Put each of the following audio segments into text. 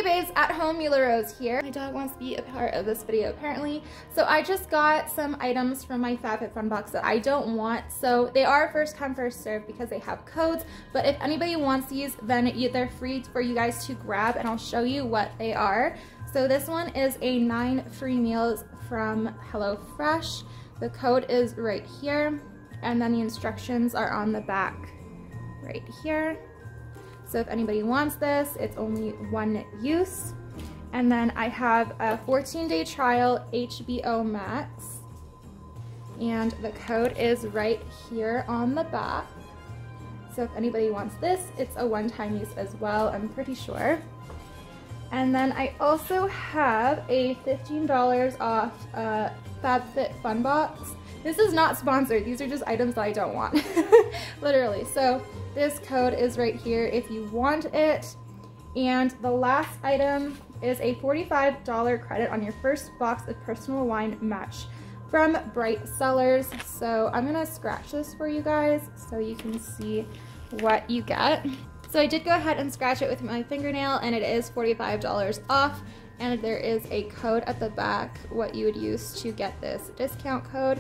Hey babes, at home Mila Rose here. My dog wants to be a part of this video apparently. So I just got some items from my FabFitFun box that I don't want. So they are first come first serve because they have codes, but if anybody wants these, then they're free for you guys to grab, and I'll show you what they are. So this one is a 9 free meals from HelloFresh. The code is right here, and then the instructions are on the back right here. So if anybody wants this, it's only 1 use. And then I have a 14-day trial HBO Max, and the code is right here on the back. So if anybody wants this, it's a one-time use as well, I'm pretty sure. And then I also have a $15 off FabFitFun box. This is not sponsored, these are just items that I don't want, literally. So this code is right here if you want it. And the last item is a $45 credit on your first box of personal wine match from Bright Cellars. So I'm gonna scratch this for you guys so you can see what you get. So I did go ahead and scratch it with my fingernail, and it is $45 off. And there is a code at the back, what you would use to get this discount code.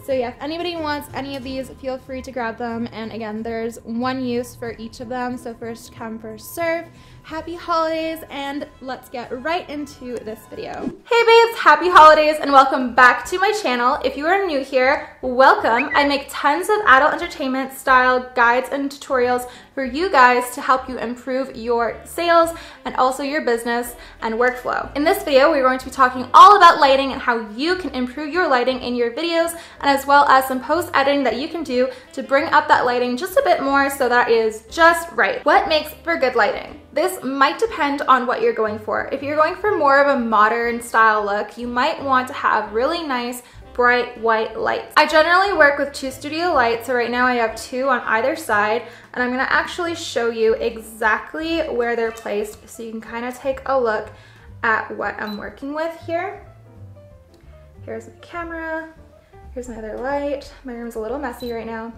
So yeah, if anybody wants any of these, feel free to grab them. And again, there's 1 use for each of them, so first come, first serve. Happy holidays, and let's get right into this video. Hey babes, happy holidays and welcome back to my channel. If you are new here, welcome. I make tons of adult entertainment style guides and tutorials for you guys to help you improve your sales and also your business and workflow. In this video, we're going to be talking all about lighting and how you can improve your lighting in your videos, and as well as some post editing that you can do to bring up that lighting just a bit more so that is just right. What makes for good lighting? This might depend on what you're going for. If you're going for more of a modern style look, you might want to have really nice bright white lights. I generally work with 2 studio lights, so right now I have 2 on either side, and I'm gonna actually show you exactly where they're placed so you can kind of take a look at what I'm working with here. Here's my camera, here's my other light. My room's a little messy right now.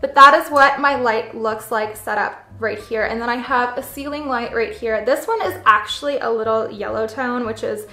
But that is what my light looks like set up right here. And then I have a ceiling light right here. This one is actually a little yellow tone, which is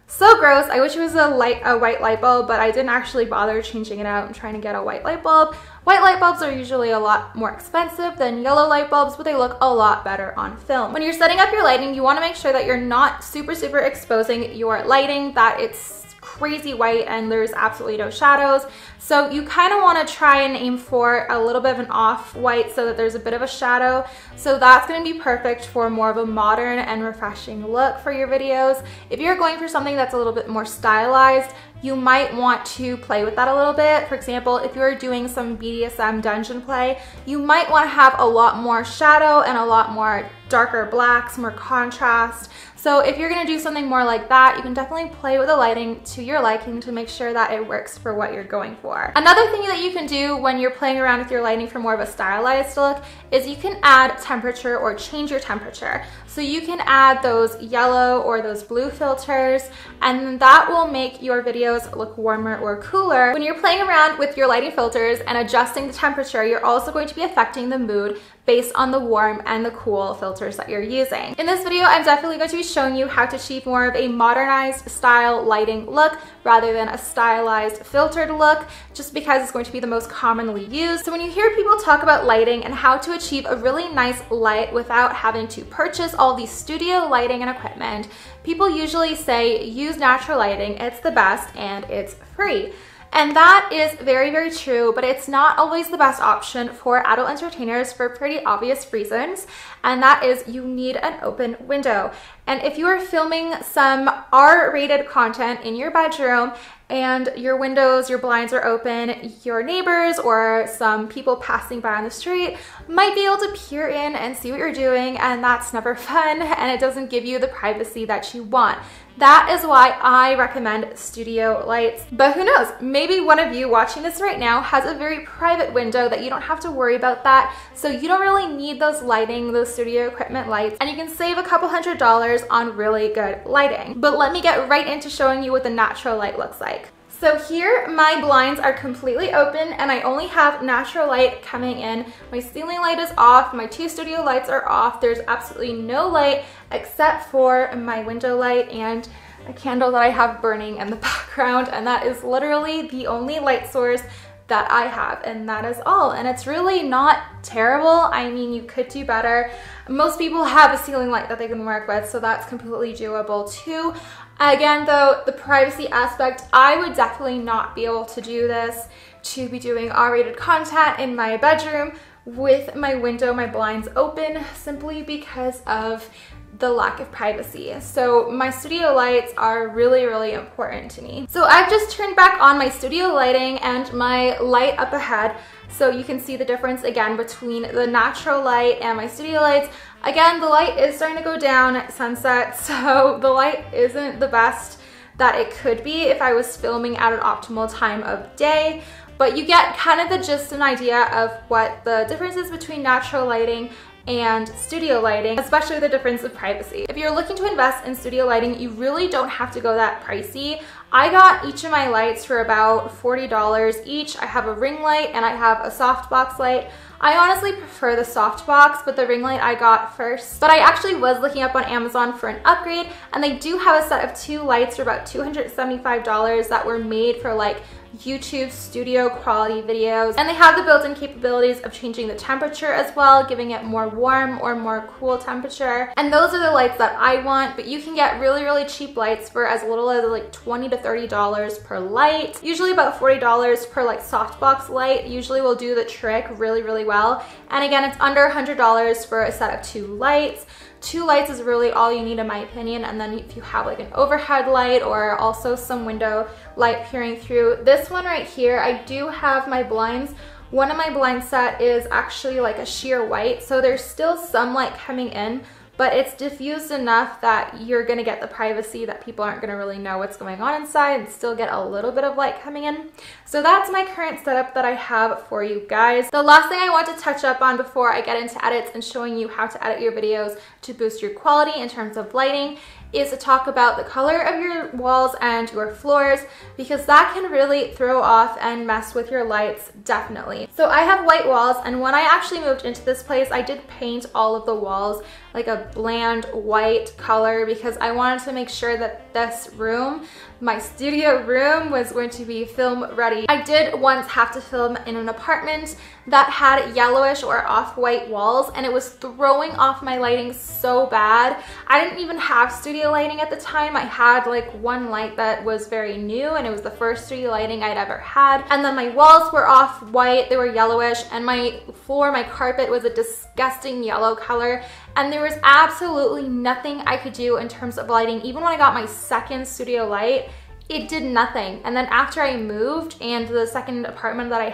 so gross. I wish it was a white light bulb, but I didn't actually bother changing it out. I'm trying to get a white light bulb. White light bulbs are usually a lot more expensive than yellow light bulbs, but they look a lot better on film. When you're setting up your lighting, you wanna make sure that you're not super exposing your lighting, that it's crazy white and there's absolutely no shadows. So you kind of want to try and aim for a little bit of an off-white so that there's a bit of a shadow. So that's going to be perfect for more of a modern and refreshing look for your videos. If you're going for something that's a little bit more stylized, you might want to play with that a little bit. For example, if you're doing some BDSM dungeon play, you might want to have a lot more shadow and a lot more darker blacks, more contrast. So if you're gonna do something more like that, you can definitely play with the lighting to your liking to make sure that it works for what you're going for. Another thing that you can do when you're playing around with your lighting for more of a stylized look is you can add temperature or change your temperature. So you can add those yellow or those blue filters, and that will make your videos look warmer or cooler. When you're playing around with your lighting filters and adjusting the temperature, you're also going to be affecting the mood based on the warm and the cool filters that you're using. In this video, I'm definitely going to be showing you how to achieve more of a modernized style lighting look rather than a stylized filtered look, just because it's going to be the most commonly used. So when you hear people talk about lighting and how to achieve a really nice light without having to purchase all these studio lighting and equipment, people usually say use natural lighting, it's the best and it's free. And that is very true, but it's not always the best option for adult entertainers for pretty obvious reasons, and that is you need an open window. And if you are filming some R-rated content in your bedroom and your windows, your blinds are open, your neighbors or some people passing by on the street might be able to peer in and see what you're doing, and that's never fun, and it doesn't give you the privacy that you want. That is why I recommend studio lights. But who knows, maybe one of you watching this right now has a very private window that you don't have to worry about that, so you don't really need those lighting, those studio equipment lights, and you can save a couple $100s on really good lighting. But let me get right into showing you what the natural light looks like. So here my blinds are completely open and I only have natural light coming in. My ceiling light is off, my 2 studio lights are off. There's absolutely no light except for my window light and a candle that I have burning in the background, and that is literally the only light source that I have, and that is all. And it's really not terrible. I mean, you could do better. Most people have a ceiling light that they can work with, so that's completely doable too. Again though, the privacy aspect, I would definitely not be able to do this, to be doing R-rated content in my bedroom with my window, my blinds open, simply because of the lack of privacy. So my studio lights are really, really important to me. So I've just turned back on my studio lighting and my light up ahead, so you can see the difference again between the natural light and my studio lights. Again, the light is starting to go down at sunset, so the light isn't the best that it could be if I was filming at an optimal time of day, but you get kind of the gist and idea of what the difference is between natural lighting and studio lighting, especially the difference of privacy. If you're looking to invest in studio lighting, you really don't have to go that pricey. I got each of my lights for about $40 each. I have a ring light and I have a softbox light. I honestly prefer the softbox, but the ring light I got first. But I actually was looking up on Amazon for an upgrade, and they do have a set of 2 lights for about $275 that were made for like YouTube studio quality videos, and they have the built-in capabilities of changing the temperature as well, giving it more warm or more cool temperature. And those are the lights that I want, but you can get really, really cheap lights for as little as like $20 to $30 per light. Usually about $40 per like softbox light usually will do the trick really, really well. And again, it's under $100 for a set of 2 lights. 2 lights is really all you need in my opinion, and then if you have like an overhead light or also some window light peering through. This one right here, I do have my blinds. One of my blind set is actually like a sheer white, so there's still some light coming in, but it's diffused enough that you're gonna get the privacy that people aren't gonna really know what's going on inside and still get a little bit of light coming in. So that's my current setup that I have for you guys. The last thing I want to touch up on before I get into edits and showing you how to edit your videos to boost your quality in terms of lighting is to talk about the color of your walls and your floors, because that can really throw off and mess with your lights, definitely. So I have white walls, and when I actually moved into this place, I did paint all of the walls like a bland white color because I wanted to make sure that this room, my studio room, was going to be film ready. I did once have to film in an apartment that had yellowish or off-white walls, and it was throwing off my lighting so bad. I didn't even have studio lighting at the time. I had like one light that was very new, and it was the first studio lighting I'd ever had. And then my walls were off-white, they were yellowish, and my floor, my carpet was a disgusting yellow color, and there was absolutely nothing I could do in terms of lighting. Even when I got my second studio light, it did nothing. And then after I moved and the second apartment that I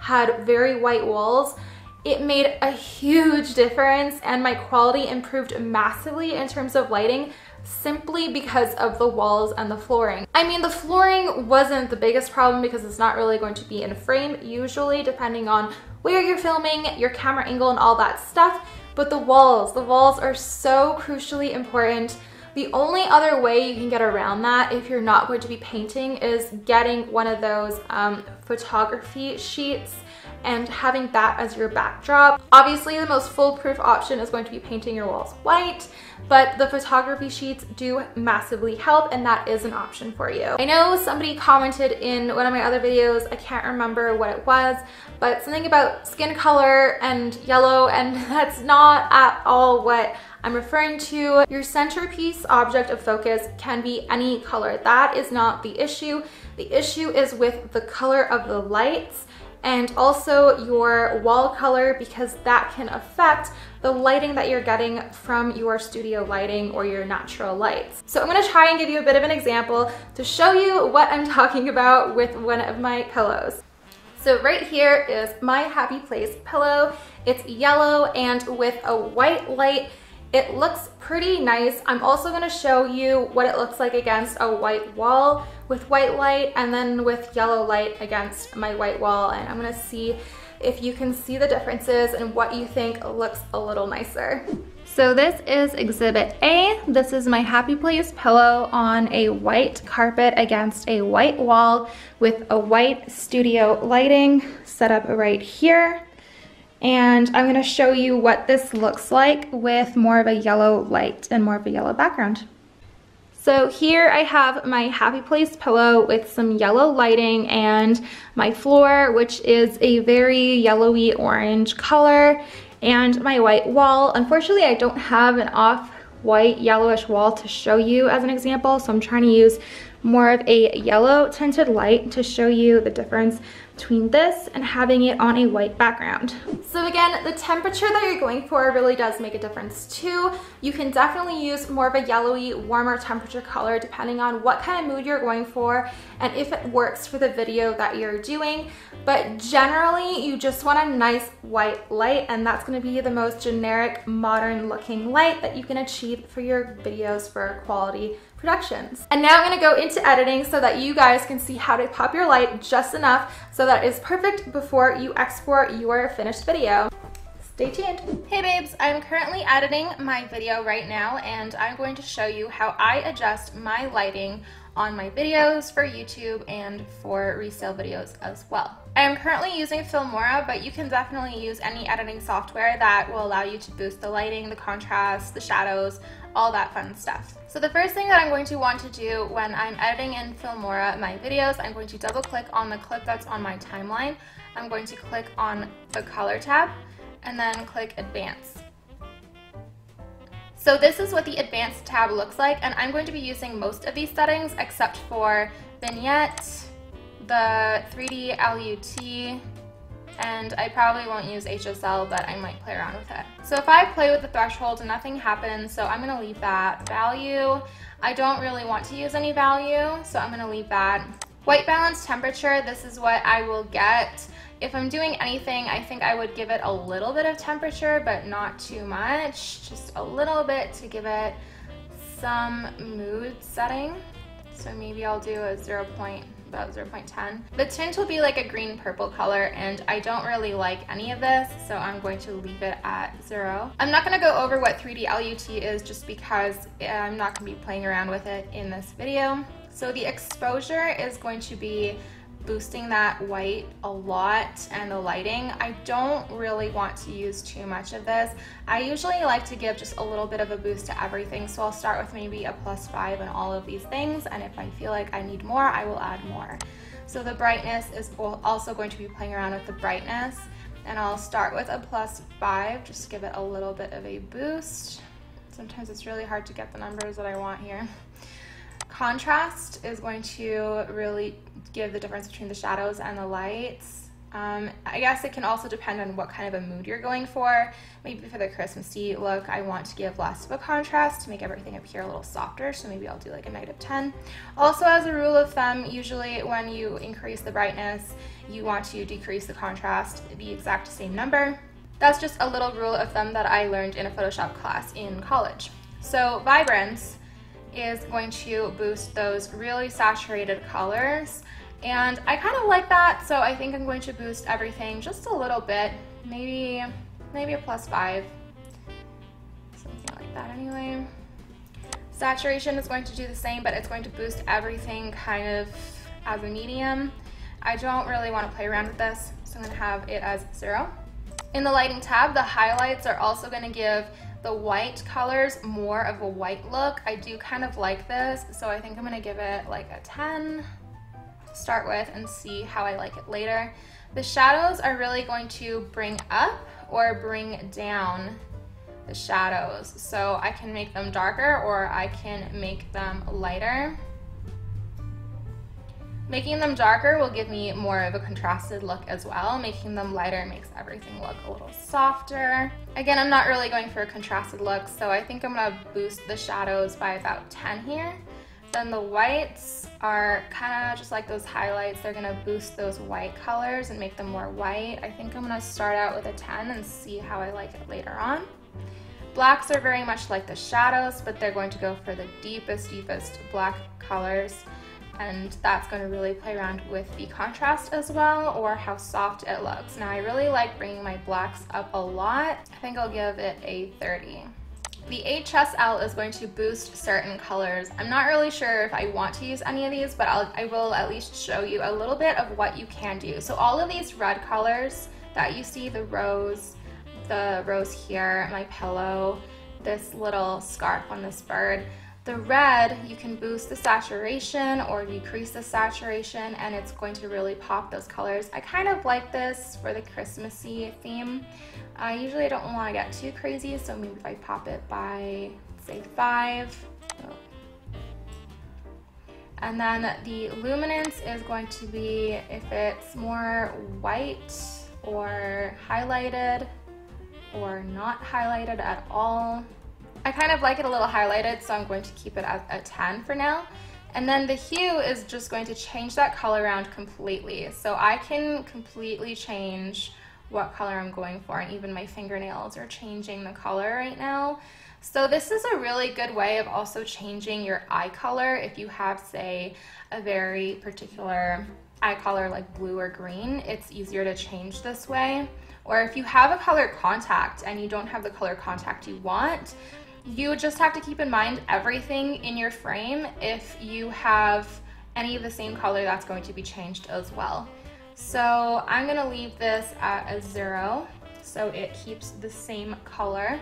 had very white walls, it made a huge difference, and my quality improved massively in terms of lighting simply because of the walls and the flooring. I mean, the flooring wasn't the biggest problem because it's not really going to be in frame usually, depending on where you're filming, your camera angle and all that stuff. But the walls are so crucially important. The only other way you can get around that if you're not going to be painting is getting one of those photography sheets and having that as your backdrop. Obviously, the most foolproof option is going to be painting your walls white, but the photography sheets do massively help, and that is an option for you. I know somebody commented in one of my other videos, I can't remember what it was, but something about skin color and yellow, and that's not at all what I'm referring to. Your centerpiece object of focus can be any color. That is not the issue. The issue is with the color of the lights and also your wall color, because that can affect the lighting that you're getting from your studio lighting or your natural lights. So I'm gonna try and give you a bit of an example to show you what I'm talking about with one of my pillows. So right here is my Happy Place pillow. It's yellow and with a white light. It looks pretty nice. I'm also gonna show you what it looks like against a white wall with white light, and then with yellow light against my white wall, and I'm gonna see if you can see the differences and what you think looks a little nicer. So this is Exhibit A. This is my Happy Place pillow on a white carpet against a white wall with a white studio lighting set up right here. And I'm gonna show you what this looks like with more of a yellow light and more of a yellow background. So here I have my Happy Place pillow with some yellow lighting and my floor, which is a very yellowy orange color, and my white wall. Unfortunately, I don't have an off-white yellowish wall to show you as an example, so I'm trying to use more of a yellow tinted light to show you the difference between this and having it on a white background. So again, the temperature that you're going for really does make a difference too. You can definitely use more of a yellowy, warmer temperature color depending on what kind of mood you're going for and if it works for the video that you're doing. But generally, you just want a nice white light, and that's gonna be the most generic, modern looking light that you can achieve for your videos for quality productions. And now I'm gonna go into editing so that you guys can see how to pop your light just enough so that it's perfect before you export your finished video. Stay tuned. Hey babes, I'm currently editing my video right now, and I'm going to show you how I adjust my lighting on my videos for YouTube and for resale videos as well. I am currently using Filmora, but you can definitely use any editing software that will allow you to boost the lighting, the contrast, the shadows, all that fun stuff. So the first thing that I'm going to want to do when I'm editing in Filmora my videos, I'm going to double click on the clip that's on my timeline. I'm going to click on the color tab and then click Advanced. So this is what the Advanced tab looks like, and I'm going to be using most of these settings except for Vignette, the 3D LUT, and I probably won't use HSL, but I might play around with it. So if I play with the threshold, nothing happens, so I'm gonna leave that. Value, I don't really want to use any value, so I'm gonna leave that. White balance temperature, this is what I will get. If I'm doing anything, I think I would give it a little bit of temperature, but not too much, just a little bit to give it some mood setting. So maybe I'll do a about 0.10. The tint will be like a green purple color, and I don't really like any of this, so I'm going to leave it at 0. I'm not gonna go over what 3D LUT is just because I'm not gonna be playing around with it in this video. So the exposure is going to be boosting that white a lot, and the lighting, I don't really want to use too much of this. I usually like to give just a little bit of a boost to everything, so I'll start with maybe a +5 in all of these things, and if I feel like I need more, I will add more. So the brightness is also going to be playing around with the brightness, and I'll start with a +5, just give it a little bit of a boost. Sometimes it's really hard to get the numbers that I want here. Contrast is going to really give the difference between the shadows and the lights. I guess it can also depend on what kind of a mood you're going for. Maybe for the Christmassy look, I want to give less of a contrast to make everything appear a little softer, so maybe I'll do like a -10. Also, as a rule of thumb, usually when you increase the brightness, you want to decrease the contrast the exact same number. That's just a little rule of thumb that I learned in a Photoshop class in college. So vibrance is going to boost those really saturated colors, and I kind of like that, so I think I'm going to boost everything just a little bit, maybe a +5, something like that anyway. Saturation is going to do the same, but it's going to boost everything kind of as a medium. I don't really want to play around with this, so I'm going to have it as 0. In the lighting tab, the highlights are also going to give the white colors more of a white look. I do kind of like this, so I think I'm gonna give it like a 10 to start with and see how I like it later. The shadows are really going to bring up or bring down the shadows. So I can make them darker or I can make them lighter. Making them darker will give me more of a contrasted look as well. Making them lighter makes everything look a little softer. Again, I'm not really going for a contrasted look, so I think I'm gonna boost the shadows by about 10 here. Then the whites are kind of just like those highlights. They're gonna boost those white colors and make them more white. I think I'm gonna start out with a 10 and see how I like it later on. Blacks are very much like the shadows, but they're going to go for the deepest black colors. And that's going to really play around with the contrast as well, or how soft it looks. Now I really like bringing my blacks up a lot. I think I'll give it a 30. The HSL is going to boost certain colors. I'm not really sure if I want to use any of these, but I will at least show you a little bit of what you can do. So all of these red colors that you see, the rose here, my pillow, this little scarf on this bird, the red, you can boost the saturation or decrease the saturation, and it's going to really pop those colors. I kind of like this for the Christmassy theme. Usually I don't want to get too crazy, so maybe if I pop it by, say, 5. And then the luminance is going to be if it's more white or highlighted or not highlighted at all. I kind of like it a little highlighted, so I'm going to keep it at a 10 for now. And then the hue is just going to change that color around completely. So I can completely change what color I'm going for, and even my fingernails are changing the color right now. So this is a really good way of also changing your eye color if you have, say, a very particular eye color like blue or green. It's easier to change this way. Or if you have a color contact and you don't have the color contact you want, you just have to keep in mind everything in your frame. If you have any of the same color, that's going to be changed as well. So I'm gonna leave this at a 0 so it keeps the same color.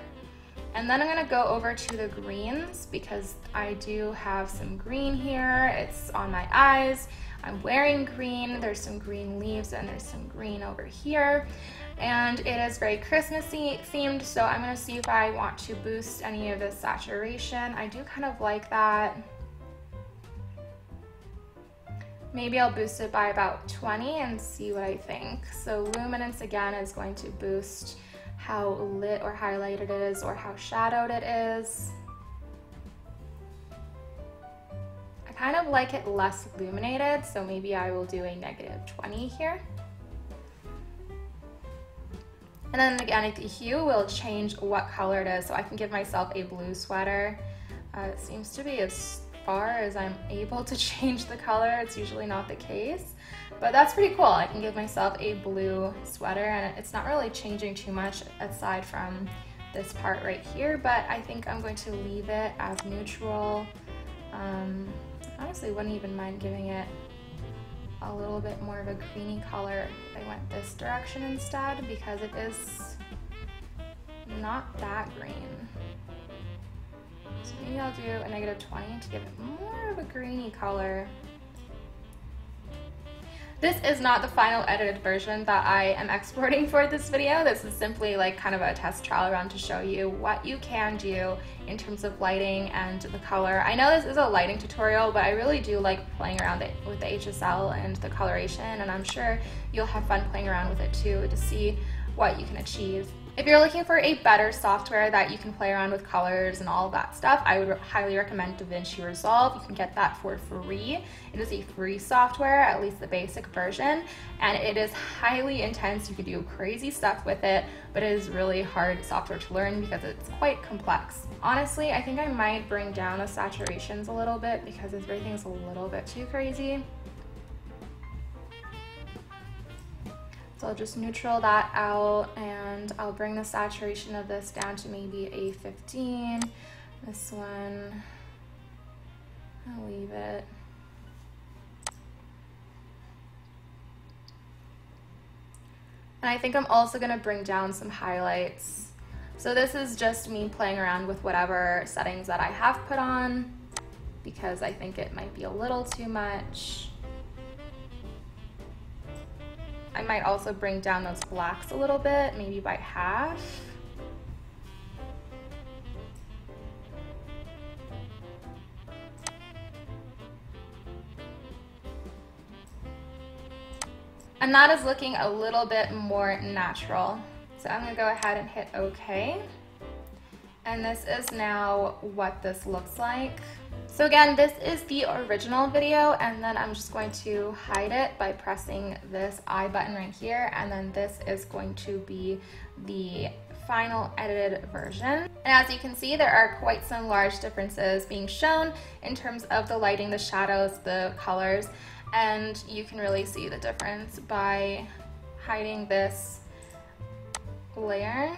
And then I'm gonna go over to the greens because I do have some green here. It's on my eyes. I'm wearing green. There's some green leaves and there's some green over here. And it is very Christmassy themed, so I'm gonna see if I want to boost any of the saturation. I do kind of like that. Maybe I'll boost it by about 20 and see what I think. So luminance again is going to boost how lit or highlighted it is or how shadowed it is. I kind of like it less illuminated, so maybe I will do a -20 here. And then again, the hue will change what color it is, so I can give myself a blue sweater. It seems to be as far as I'm able to change the color. It's usually not the case, but that's pretty cool. I can give myself a blue sweater, and it's not really changing too much aside from this part right here, but I think I'm going to leave it as neutral. Honestly, wouldn't even mind giving it a little bit more of a greeny color if I went this direction instead, because it is not that green. So maybe I'll do a -20 to give it more of a greeny color. This is not the final edited version that I am exporting for this video. This is simply like kind of a test trial run to show you what you can do in terms of lighting and the color. I know this is a lighting tutorial, but I really do like playing around with the HSL and the coloration, and I'm sure you'll have fun playing around with it too to see what you can achieve. If you're looking for a better software that you can play around with colors and all of that stuff, I would highly recommend DaVinci Resolve. You can get that for free. It is a free software, at least the basic version, and it is highly intense. You can do crazy stuff with it, but it is really hard software to learn because it's quite complex. Honestly, I think I might bring down the saturations a little bit because everything's a little bit too crazy. So I'll just neutral that out, and I'll bring the saturation of this down to maybe a 15. This one, I'll leave it. And I think I'm also gonna bring down some highlights. So this is just me playing around with whatever settings that I have put on because I think it might be a little too much. I might also bring down those blacks a little bit, maybe by half. And that is looking a little bit more natural. So I'm gonna go ahead and hit OK. And this is now what this looks like. So again, this is the original video, and then I'm just going to hide it by pressing this I button right here, and then this is going to be the final edited version. And as you can see, there are quite some large differences being shown in terms of the lighting, the shadows, the colors, and you can really see the difference by hiding this layer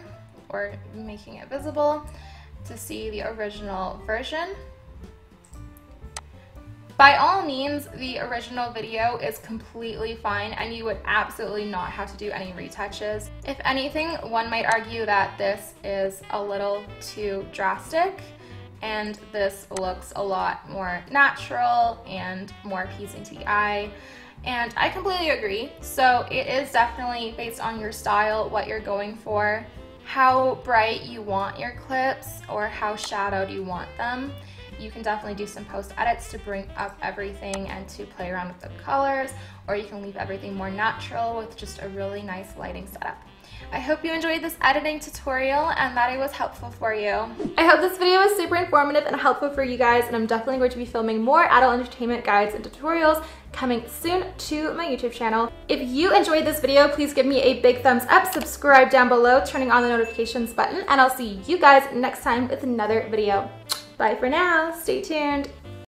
or making it visible. to see the original version. By all means, the original video is completely fine and you would absolutely not have to do any retouches. If anything, one might argue that this is a little too drastic and this looks a lot more natural and more appeasing to the eye. And I completely agree. So it is definitely based on your style, what you're going for, how bright you want your clips or how shadowed you want them. You can definitely do some post edits to bring up everything and to play around with the colors, or you can leave everything more natural with just a really nice lighting setup. I hope you enjoyed this editing tutorial and that it was helpful for you. I hope this video was super informative and helpful for you guys, and I'm definitely going to be filming more adult entertainment guides and tutorials coming soon to my YouTube channel. If you enjoyed this video, please give me a big thumbs up, subscribe down below, turning on the notifications button, and I'll see you guys next time with another video. Bye for now, stay tuned.